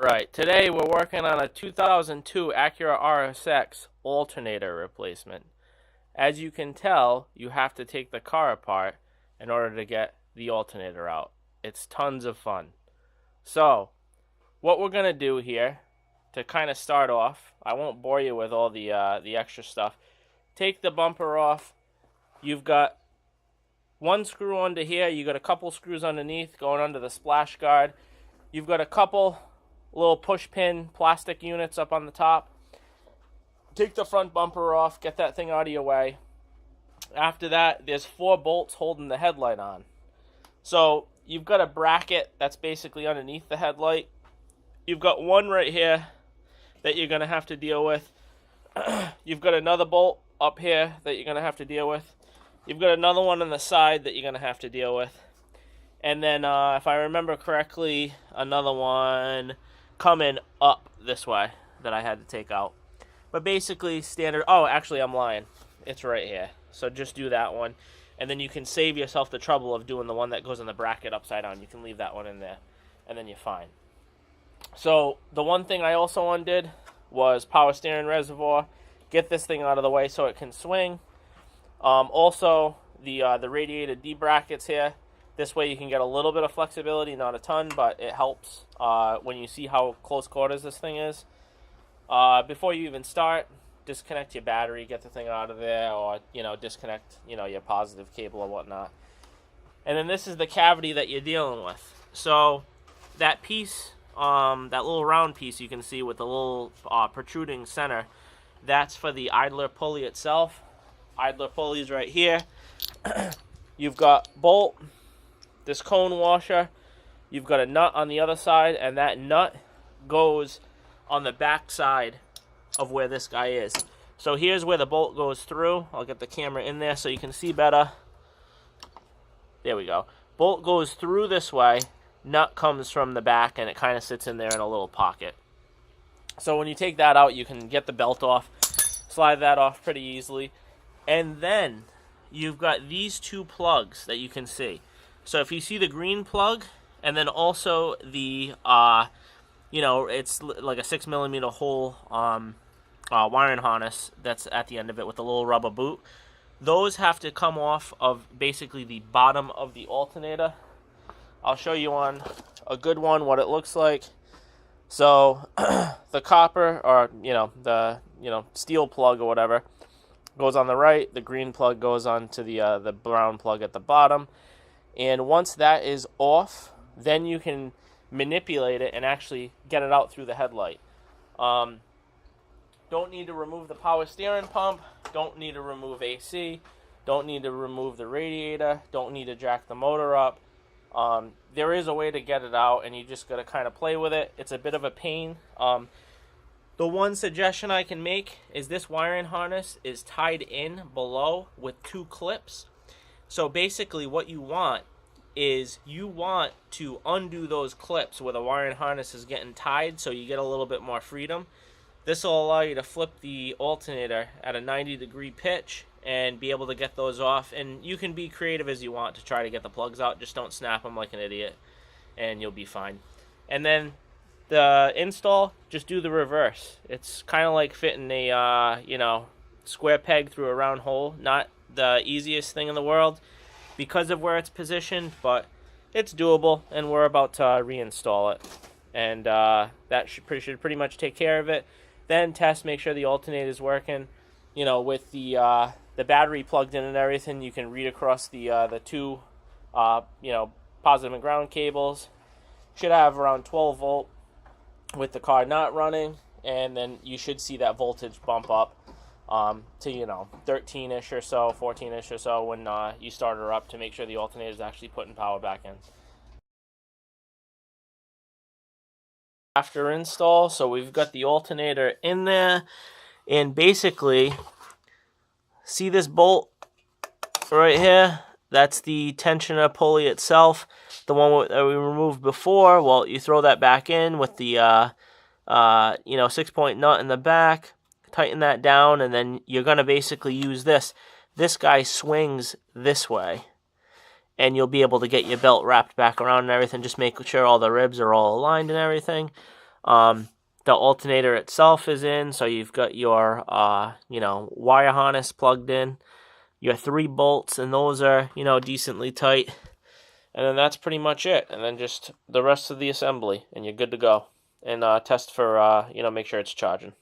Right, today we're working on a 2002 Acura RSX Alternator replacement. As you can tell, you have to take the car apart in order to get the alternator out. It's tons of fun. So, what we're going to do here, to kind of start off, I won't bore you with all the extra stuff. Take the bumper off. You've got one screw under here. You've got a couple screws underneath going under the splash guard. You've got a couple little push pin plastic units up on the top. Take the front bumper off, get that thing out of your way. After that, there's 4 bolts holding the headlight on. So you've got a bracket that's basically underneath the headlight. You've got one right here that you're going to have to deal with. You've got another bolt up here that you're going to have to deal with. You've got another one on the side that you're going to have to deal with. And then, if I remember correctly, another one coming up this way that I had to take out. But basically, standard... Oh, actually, I'm lying. It's right here. So just do that one. And then you can save yourself the trouble of doing the one that goes in the bracket upside down. You can leave that one in there. And then you're fine. So, the one thing I also undid was power steering reservoir. Get this thing out of the way so it can swing. Also, the radiator D-brackets here. This way you can get a little bit of flexibility, not a ton, but it helps when you see how close quarters this thing is. Before you even start, disconnect your battery, get the thing out of there, or, disconnect, your positive cable or whatnot. And then this is the cavity that you're dealing with. So that piece, that little round piece you can see with the little protruding center, that's for the idler pulley itself. Idler pulley's right here. You've got bolt, this cone washer, you've got a nut on the other side, and that nut goes on the back side of where this guy is. So here's where the bolt goes through. I'll get the camera in there so you can see better. There we go. Bolt goes through this way, nut comes from the back, and it kind of sits in there in a little pocket. So when you take that out, you can get the belt off, slide that off pretty easily. And then you've got these 2 plugs that you can see. So if you see the green plug, and then also the, it's like a 6mm hole wiring harness that's at the end of it with a little rubber boot. Those have to come off of basically the bottom of the alternator. I'll show you on a good one what it looks like. So the copper, or the steel plug or whatever, goes on the right. The green plug goes on to the brown plug at the bottom. And once that is off, then you can manipulate it and actually get it out through the headlight. Don't need to remove the power steering pump. Don't need to remove AC. Don't need to remove the radiator. Don't need to jack the motor up. There is a way to get it out, and you just got to kind of play with it. It's a bit of a pain. The one suggestion I can make is this wiring harness is tied in below with 2 clips. So basically what you want is you want to undo those clips where the wiring harness is getting tied so you get a little bit more freedom. This will allow you to flip the alternator at a 90-degree pitch and be able to get those off. And you can be creative as you want to try to get the plugs out. Just don't snap them like an idiot and you'll be fine. And then the install, just do the reverse. It's kind of like fitting a, square peg through a round hole. Not the easiest thing in the world because of where it's positioned, but it's doable, and we're about to reinstall it. And that should pretty much take care of it. Then test, make sure the alternator is working. With the battery plugged in and everything, you can read across the 2 positive and ground cables. Should have around 12 volt with the car not running, and then you should see that voltage bump up to 13-ish or so, 14-ish or so when you start her up, to make sure the alternator is actually putting power back in. After install, so we've got the alternator in there, and basically, see this bolt right here? That's the tensioner pulley itself, the one that we removed before. Well, you throw that back in with the 6-point nut in the back. Tighten that down, and then you're going to basically use this. This guy swings this way, and you'll be able to get your belt wrapped back around and everything. Just make sure all the ribs are all aligned and everything. The alternator itself is in, so you've got your wire harness plugged in, your 3 bolts, and those are decently tight. And then that's pretty much it. And then just the rest of the assembly, and you're good to go. And test for make sure it's charging.